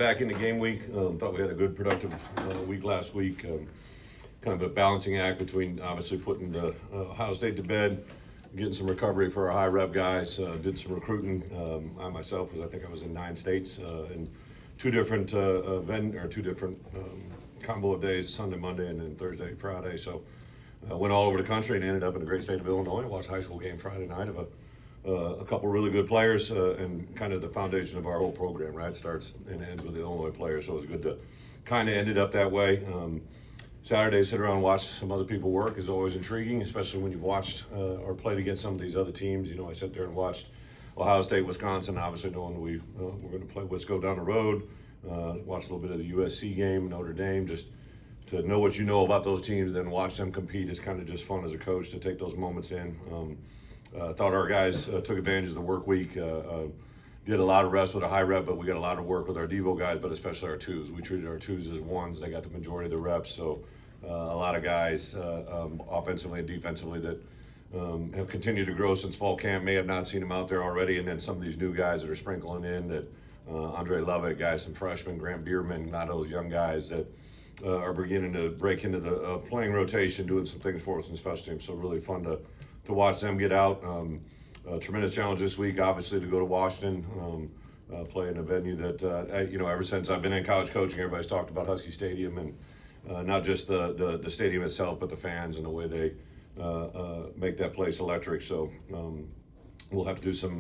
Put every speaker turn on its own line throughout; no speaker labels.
Back into game week. Thought we had a good, productive week last week. Kind of a balancing act between obviously putting the Ohio State to bed, getting some recovery for our high rep guys. Did some recruiting. I myself I was in 9 states in 2 different two different combo of days: Sunday, Monday, and then Thursday, Friday. So went all over the country and ended up in the great state of Illinois. Watched a high school game Friday night of a couple really good players, and kind of the foundation of our whole program, right? Starts and ends with the Illinois players, so it was good to kind of ended up that way. Saturday, sit around and watch some other people work is always intriguing, especially when you've watched or played against some of these other teams. You know, I sat there and watched Ohio State, Wisconsin, obviously knowing we're going to play Wisco down the road. Watched a little bit of the USC game, Notre Dame, just to know what you know about those teams, then watch them compete is kind of just fun as a coach to take those moments in. Thought our guys took advantage of the work week. Did a lot of rest with a high rep, but we got a lot of work with our Devo guys, but especially our twos. We treated our twos as ones. They got the majority of the reps, so a lot of guys offensively and defensively that have continued to grow since fall camp. May have not seen them out there already, and then some of these new guys that are sprinkling in that Andre Lovett, guys, some freshmen, Grant Bierman, a lot of those young guys that are beginning to break into the playing rotation, doing some things for us in special teams. So really fun to watch them get out. Tremendous challenge this week, obviously, to go to Washington, play in a venue that, ever since I've been in college coaching, everybody's talked about Husky Stadium, and not just the stadium itself, but the fans and the way they make that place electric. So we'll have to do some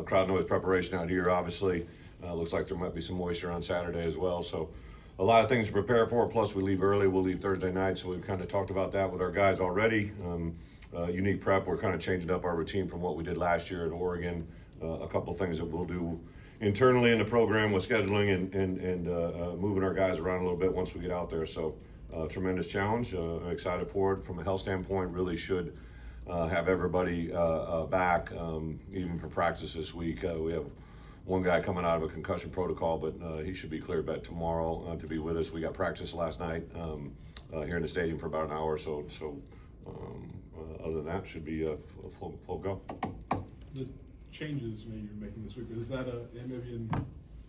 crowd noise preparation out here, obviously. Looks like there might be some moisture on Saturday as well. So a lot of things to prepare for, plus we leave early. We'll leave Thursday night, so we've kind of talked about that with our guys already. Unique prep, we're kind of changing up our routine from what we did last year in Oregon. A couple of things that we'll do internally in the program with scheduling and moving our guys around a little bit once we get out there. So tremendous challenge. I'm excited for it. From a health standpoint, really should have everybody back, even for practice this week. We have one guy coming out of a concussion protocol, but he should be cleared back tomorrow to be with us. We got practice last night here in the stadium for about an hour or so. Other than that, should be a full go.
The changes maybe you're making this week, is that maybe in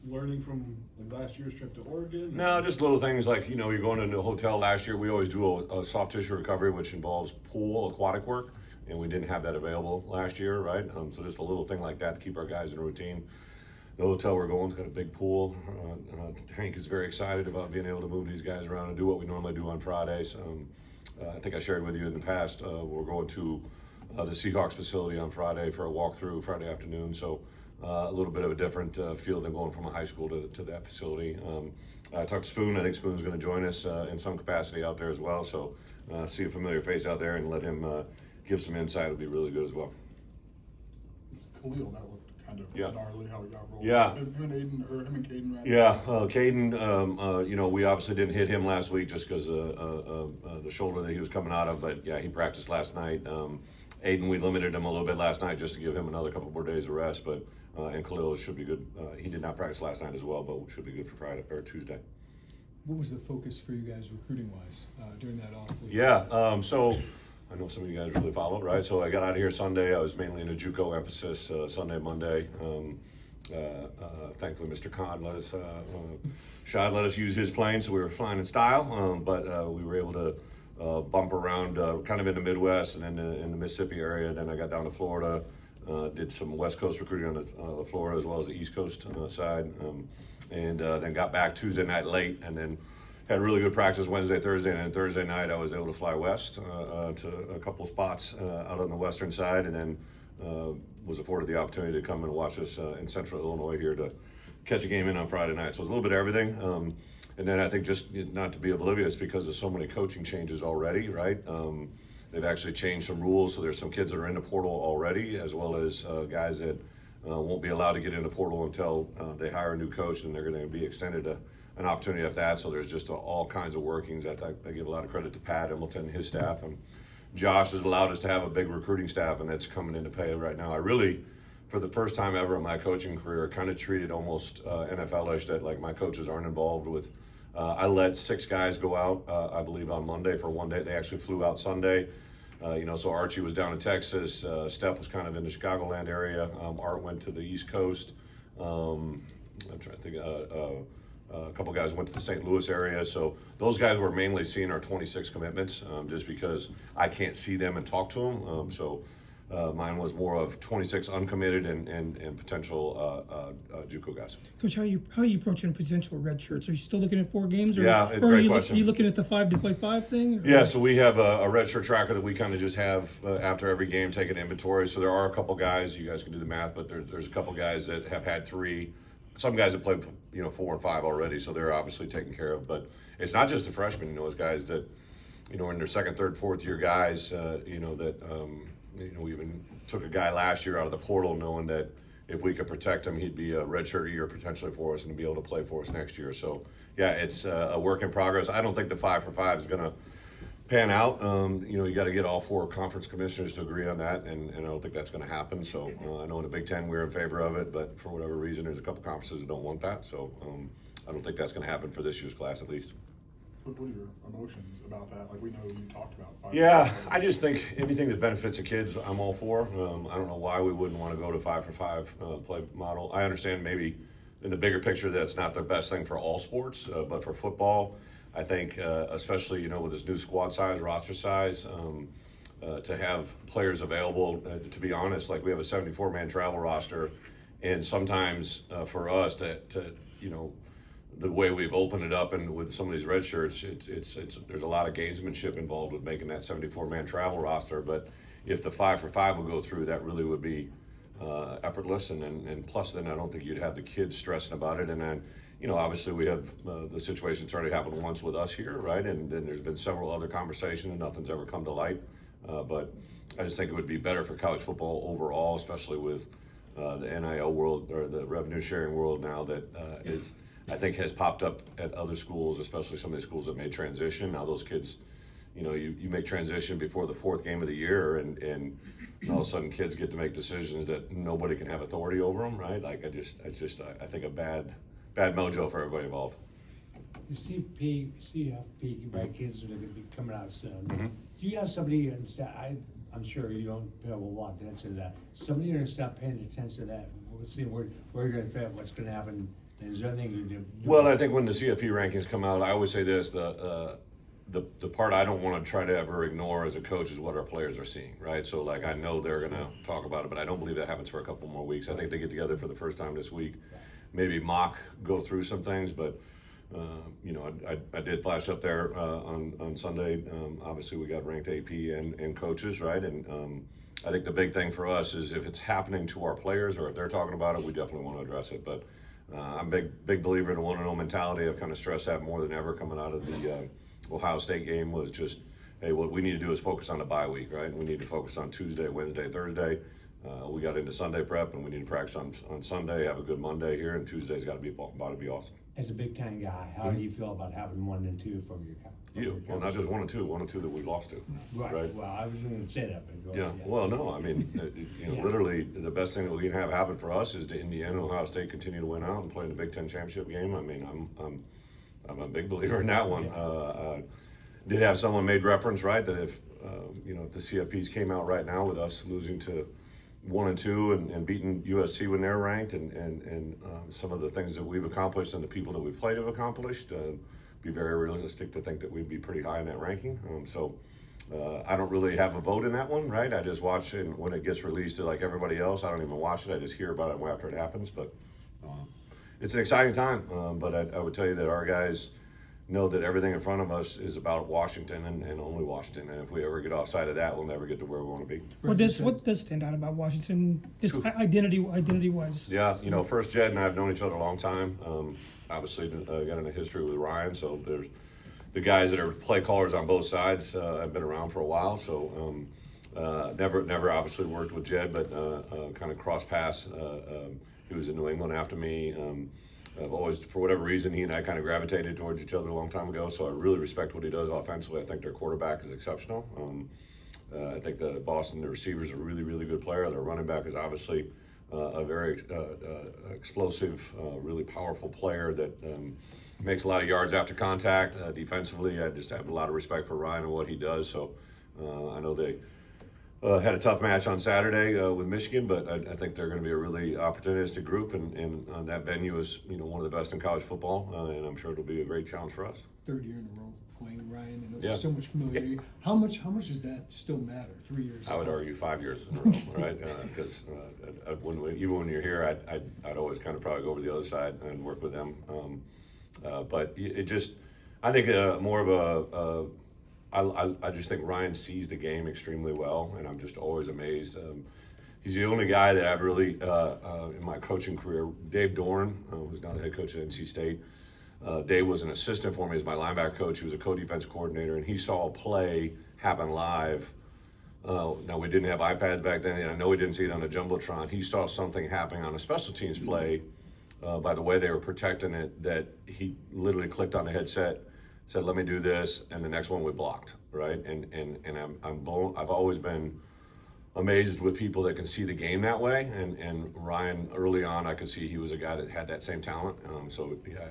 learning from like last year's trip to Oregon?
No, just little things like, you're going into a hotel. Last year we always do a soft tissue recovery, which involves pool aquatic work, and we didn't have that available last year, right? So just a little thing like that to keep our guys in a routine. The hotel we're going has got a big pool. Hank is very excited about being able to move these guys around and do what we normally do on Fridays. I think I shared with you in the past, we're going to the Seahawks facility on Friday for a walkthrough Friday afternoon. So a little bit of a different feel than going from a high school to that facility. I talked to Spoon. I think Spoon's going to join us in some capacity out there as well. So see a familiar face out there and let him give some insight. It'll be really good as well.
It's Khalil, that looked kind of gnarly how he got rolled.
Yeah.
Him and Caden rather.
Yeah, Caden, we obviously didn't hit him last week just because the shoulder that he was coming out of, but yeah, he practiced last night. Aiden, we limited him a little bit last night just to give him another couple more days of rest, but and Khalil should be good. He did not practice last night as well, but should be good for Friday or Tuesday.
What was the focus for you guys recruiting-wise during that off week?
Yeah, so I know some of you guys really followed, right? So I got out of here Sunday. I was mainly in a JUCO emphasis Sunday, Monday. Thankfully, Mr. Khan let us use his plane, so we were flying in style. But we were able to bump around kind of in the Midwest and in the Mississippi area. Then I got down to Florida, did some West Coast recruiting on the Florida as well as the East Coast side, and then got back Tuesday night late, and then had really good practice Wednesday, Thursday, and then Thursday night I was able to fly west to a couple spots out on the western side, and then was afforded the opportunity to come and watch us in central Illinois here to catch a game in on Friday night. So it's a little bit of everything. And then I think just not to be oblivious because there's so many coaching changes already, right? They've actually changed some rules, so there's some kids that are in the portal already, as well as guys that won't be allowed to get in the portal until they hire a new coach, and they're going to be extended an opportunity at that. So there's just all kinds of workings. I give a lot of credit to Pat Hamilton and his staff, and Josh has allowed us to have a big recruiting staff, and that's coming into play right now. I really, for the first time ever in my coaching career, kind of treated almost NFL-ish that like my coaches aren't involved with. I let 6 guys go out, I believe, on Monday for one day. They actually flew out Sunday. So Archie was down in Texas. Steph was kind of in the Chicagoland area. Art went to the East Coast. I'm trying to think. A couple guys went to the St. Louis area, so those guys were mainly seeing our 26 commitments, just because I can't see them and talk to them. Mine was more of 26 uncommitted and potential JUCO guys.
Coach, how are you approaching potential red shirts? Are you still looking at 4 games? Or,
Yeah,
or
great
are
question.
you looking at the 5 to play 5 thing? Or?
Yeah, so we have a red shirt tracker that we kind of just have after every game, take an inventory. So there are a couple guys, you guys can do the math, but there's a couple guys that have had 3. Some guys have played, 4 and 5 already, so they're obviously taken care of. But it's not just the freshmen, it's guys that, in their 2nd, 3rd, 4th year guys, that, we even took a guy last year out of the portal knowing that if we could protect him, he'd be a redshirt year potentially for us and be able to play for us next year. So, yeah, it's a work in progress. I don't think the 5 for 5 is going to pan out. You got to get all 4 conference commissioners to agree on that, and I don't think that's going to happen. So I know in the Big Ten we're in favor of it, but for whatever reason, there's a couple conferences that don't want that. So I don't think that's going to happen for this year's class at least.
What are your emotions about that? Like, we know you talked about 5
Yeah, I just think anything that benefits the kids, I'm all for. I don't know why we wouldn't want to go to 5 for 5 play model. I understand maybe in the bigger picture that's not the best thing for all sports, but for football, I think, especially, with this new squad size, roster size, to have players available, to be honest, like we have a 74-man travel roster, and sometimes for us to the way we've opened it up and with some of these red shirts, it's there's a lot of gamesmanship involved with making that 74-man travel roster. But if the 5 for 5 would go through, that really would be effortless, and plus then I don't think you'd have the kids stressing about it. And then, obviously we have the situation that's already happened once with us here, right? And then there's been several other conversations and nothing's ever come to light. But I just think it would be better for college football overall, especially with the NIL world or the revenue sharing world now that I think has popped up at other schools, especially some of the schools that made transition. Now those kids, you make transition before the 4th game of the year, and all of a sudden kids get to make decisions that nobody can have authority over them, right? Like I think a bad mojo for everybody involved.
The CFP rankings are going to be coming out soon.
Mm-hmm.
Do you have somebody, I'm sure you don't have a lot to answer to that, somebody going to stop paying attention to that? We'll see where you're going to fit, what's going to happen. Is there anything you do?
Well, I think when the CFP rankings come out, I always say this, the part I don't want to try to ever ignore as a coach is what our players are seeing, right? So, like, I know they're going to talk about it, but I don't believe that happens for a couple more weeks. I think they get together for the first time this week, maybe go through some things, but, I did flash up there on Sunday. Obviously, we got ranked AP and coaches, right? And I think the big thing for us is if it's happening to our players or if they're talking about it, we definitely want to address it. But I'm a big believer in the 1-0 mentality. I've kind of stressed that more than ever coming out of the Ohio State game was just, hey, what we need to do is focus on the bye week, right? We need to focus on Tuesday, Wednesday, Thursday. We got into Sunday prep, and we need to practice on Sunday, have a good Monday here, and Tuesday's got to be awesome.
As a Big Ten guy, how do you feel about having 1 and 2 from your
Well, not just 1 and 2 that we've lost to.
Right. Well, I was going to say that, but go
Yeah.
ahead.
Well, no, I mean,
Yeah.
literally the best thing that we can have happen for us is to Indiana and Ohio State continue to win out and play in the Big Ten championship game. I mean, I'm a big believer in that one.
Yeah.
Did have someone made reference, right, that if the CFPs came out right now with us losing to 1 and 2 and beating USC when they're ranked and some of the things that we've accomplished and the people that we've played have accomplished, be very realistic to think that we'd be pretty high in that ranking. So I don't really have a vote in that one, right? I just watch it when it gets released to like everybody else. I don't even watch it. I just hear about it after it happens. But it's an exciting time. But I would tell you that our guys know that everything in front of us is about Washington and only Washington. And if we ever get offside of that, we'll never get to where we want to be.
What does stand out about Washington, just identity-wise?
Yeah, first Jed and I have known each other a long time. Obviously, got in a history with Ryan, so there's the guys that are play callers on both sides have been around for a while. So never obviously worked with Jed, but kind of cross paths. He was in New England after me. I've always, for whatever reason, he and I kind of gravitated towards each other a long time ago, so I really respect what he does offensively. I think their quarterback is exceptional. I think the receivers are a really, really good player. Their running back is obviously a very explosive, really powerful player that makes a lot of yards after contact. Defensively, I just have a lot of respect for Ryan and what he does, so I know had a tough match on Saturday with Michigan, but I think they're going to be a really opportunistic group, and that venue is one of the best in college football, and I'm sure it'll be a great challenge for us.
Third year in a row playing Ryan, and
Yeah.
there's so much familiarity. How much does that still matter? 3 years.
I would argue 5 years in a row, right? Because even when you're here, I'd always kind of probably go over the other side and work with them. But it just, I think more of I just think Ryan sees the game extremely well, and I'm just always amazed. He's the only guy that I've really, in my coaching career, Dave Dorn, who's now the head coach at NC State. Dave was an assistant for me as my linebacker coach. He was a co-defense coordinator, and he saw a play happen live. Now, we didn't have iPads back then, and I know he didn't see it on the Jumbotron. He saw something happening on a special teams play by the way they were protecting it, that he literally clicked on the headset, said, "Let me do this," and the next one we blocked, right? And I've always been amazed with people that can see the game that way. And Ryan, early on, I could see he was a guy that had that same talent. So yeah,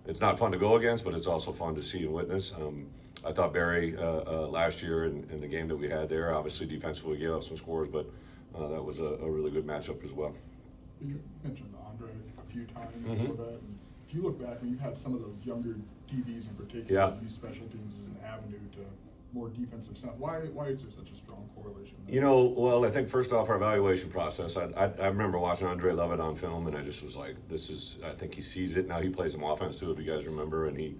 it's not fun to go against, but it's also fun to see and witness. I thought Barry last year in the game that we had there, obviously defensively gave up some scores, but that was a really good matchup as well.
You mentioned Andre a few times,
Mhm.
and if you look back, you've had some of those younger DBs in particular
Yeah.
use special teams as an avenue to more defensive stuff. Why is there such a strong correlation there?
Well, I think first off, our evaluation process, I remember watching Andre Levitt on film, and I just was like, I think he sees it. Now he plays some offense too, if you guys remember, and he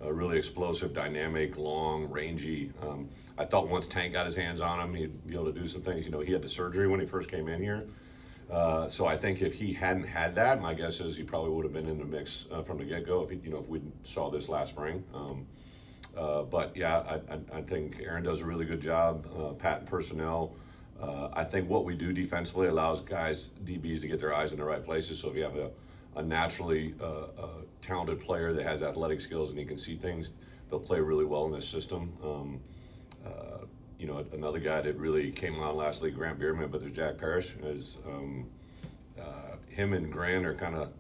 really explosive, dynamic, long, rangy. I thought once Tank got his hands on him, he'd be able to do some things. He had the surgery when he first came in here. So I think if he hadn't had that, my guess is he probably would have been in the mix from the get-go if we saw this last spring. But yeah, I think Aaron does a really good job, Pat and personnel. I think what we do defensively allows guys, DBs, to get their eyes in the right places. So if you have a naturally talented player that has athletic skills and he can see things, they'll play really well in this system. Another guy that really came on last week, Grant Bierman, but there's Jack Parrish. Him and Grant are kind of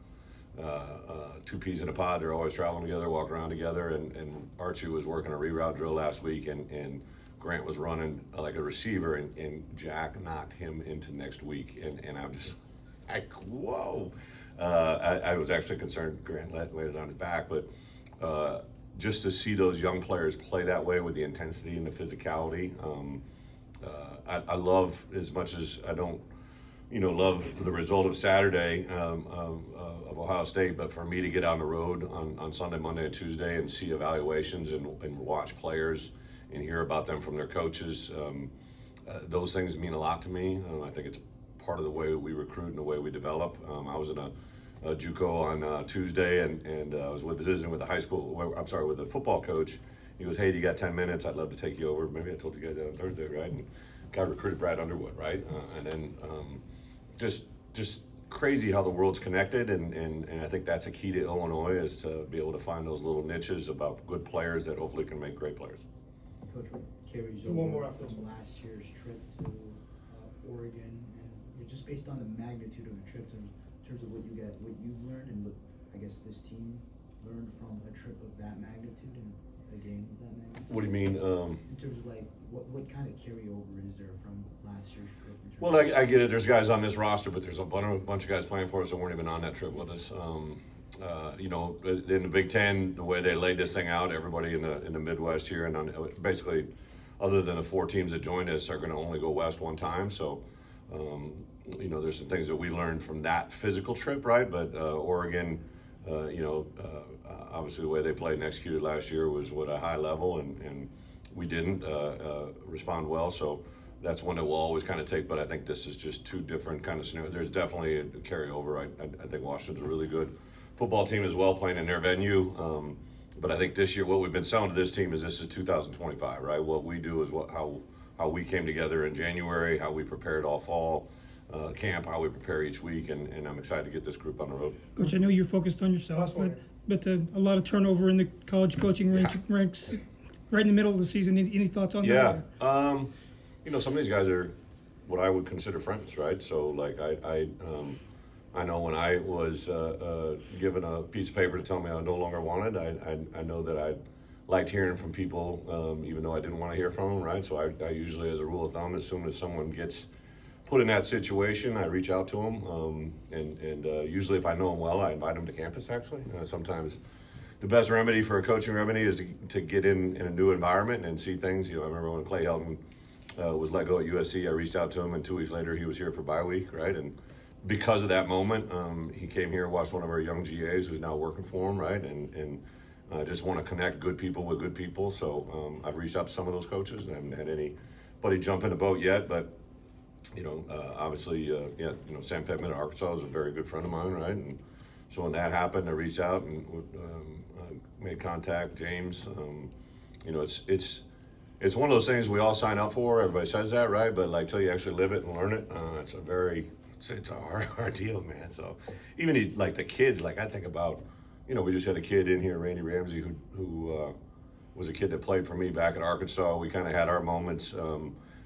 two peas in a pod. They're always traveling together, walking around together. And Archie was working a reroute drill last week, and Grant was running like a receiver, and Jack knocked him into next week. And I'm just like, whoa. I was actually concerned Grant laid it on his back, but just to see those young players play that way with the intensity and the physicality, I love, as much as I don't, love the result of Saturday of Ohio State, but for me to get on the road on Sunday, Monday, and Tuesday and see evaluations and watch players and hear about them from their coaches, those things mean a lot to me. I think it's part of the way we recruit and the way we develop. I was in a JUCO on Tuesday, and I was visiting with with the football coach. He goes, "Hey, do you got 10 minutes? I'd love to take you over." Maybe I told you guys that on Thursday, right? And got recruited Brad Underwood, right? And then just crazy how the world's connected, and I think that's a key to Illinois, is to be able to find those little niches about good players that hopefully can make great players.
Coach, what carries
One
over
more after this
from
one.
last year's trip to Oregon, and just based on the magnitude of the trip, in terms of what you've learned, and what I guess this team learned from a trip of that magnitude and a game of that magnitude?
What do you mean?
In terms of what kind of carryover is there from last year's trip? In terms
Well,
of
I get it. There's guys on this roster, but there's a bunch of guys playing for us that weren't even on that trip with us. In the Big Ten, the way they laid this thing out, everybody in the Midwest here, and basically, other than the 4 teams that joined us, are going to only go west one time. So, there's some things that we learned from that physical trip, right? But Oregon, obviously the way they played and executed last year was at a high level, and we didn't respond well. So that's one that we'll always kind of take. But I think this is just 2 different kind of scenarios. There's definitely a carryover. I think Washington's a really good football team as well, playing in their venue. But I think this year, what we've been selling to this team is this is 2025, right? What we do is how we came together in January, how we prepared all fall camp, how we prepare each week, and I'm excited to get this group on the road.
Coach, I know you're focused on yourself, but a lot of turnover in the college coaching ranks right in the middle of the season. Any thoughts on that?
Yeah. Some of these guys are what I would consider friends, right? So, like, I know when I was given a piece of paper to tell me I no longer wanted, I know that I'd liked hearing from people, even though I didn't want to hear from them, right? So I usually, as a rule of thumb, as soon as someone gets put in that situation, I reach out to them, and usually if I know them well, I invite them to campus, actually. Sometimes the best remedy for a coaching remedy is to get in a new environment and see things. I remember when Clay Helton was let go at USC, I reached out to him, and 2 weeks later he was here for bye week, right? And because of that moment, he came here, watched one of our young GAs who's now working for him, right? And just want to connect good people with good people. So I've reached out to some of those coaches. I haven't had anybody jump in the boat yet, but obviously, Sam Pittman at Arkansas is a very good friend of mine, right? And so when that happened, I reached out and made contact. James, it's one of those things we all sign up for. Everybody says that, right? But like till you actually live it and learn it, it's a hard deal, man. So even like the kids, like I think about, we just had a kid in here, Randy Ramsey, who was a kid that played for me back at Arkansas. We kind of had our moments.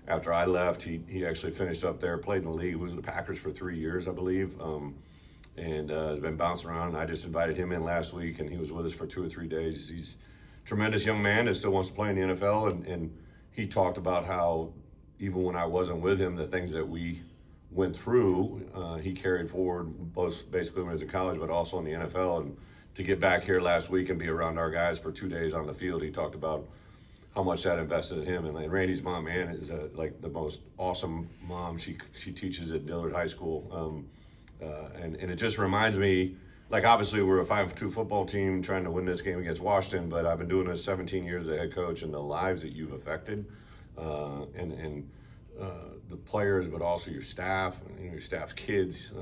After I left, he actually finished up there, played in the league, was with the Packers for 3 years, I believe, and has been bouncing around. And I just invited him in last week, and he was with us for 2 or 3 days. He's a tremendous young man that still wants to play in the NFL, and he talked about how even when I wasn't with him, the things that we went through, he carried forward, both basically when he was in college, but also in the NFL. And to get back here last week and be around our guys for 2 days on the field, he talked about how much that invested in him. And Randy's mom, man, is like the most awesome mom. She teaches at Dillard High School, and it just reminds me, like obviously we're a 5-2 football team trying to win this game against Washington, but I've been doing this 17 years as a head coach, and the lives that you've affected, and the players, but also your staff, and your staff's kids.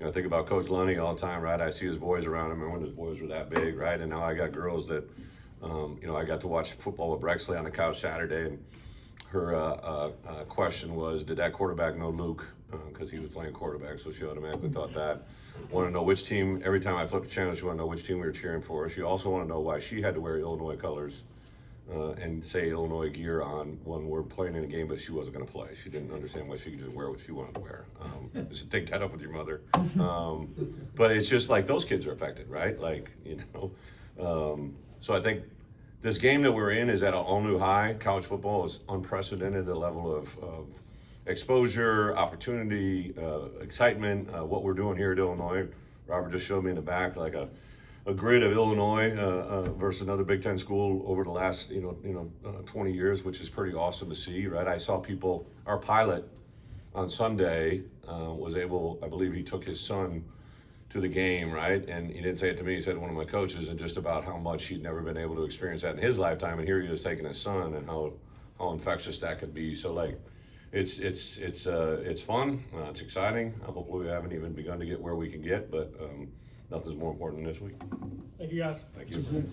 I think about Coach Lunny all the time, right? I see his boys around him. I remember when his boys were that big, right? And now I got girls that, I got to watch football with Brexley on the couch Saturday, and her question was, did that quarterback know Luke? Because he was playing quarterback, so she automatically thought that. Wanted to know which team, every time I flipped the channel, she wanted to know which team we were cheering for. She also wanted to know why she had to wear Illinois colors and say Illinois gear on when we're playing in a game, but she wasn't going to play. She didn't understand why she could just wear what she wanted to wear. Just take that up with your mother. But it's just like those kids are affected, right? So I think this game that we're in is at an all-new high. College football is unprecedented, the level of exposure, opportunity, excitement, what we're doing here at Illinois. Robert just showed me in the back like a grid of Illinois versus another Big Ten school over the last 20 years, which is pretty awesome to see, right? I saw people, our pilot on Sunday was able, I believe he took his son to the game, right? And he didn't say it to me, he said to one of my coaches, and just about how much he'd never been able to experience that in his lifetime, and here he was taking his son, and how infectious that could be. So like, it's fun, it's exciting. Hopefully we haven't even begun to get where we can get, but nothing's more important than this week.
Thank you, guys.
Thank you.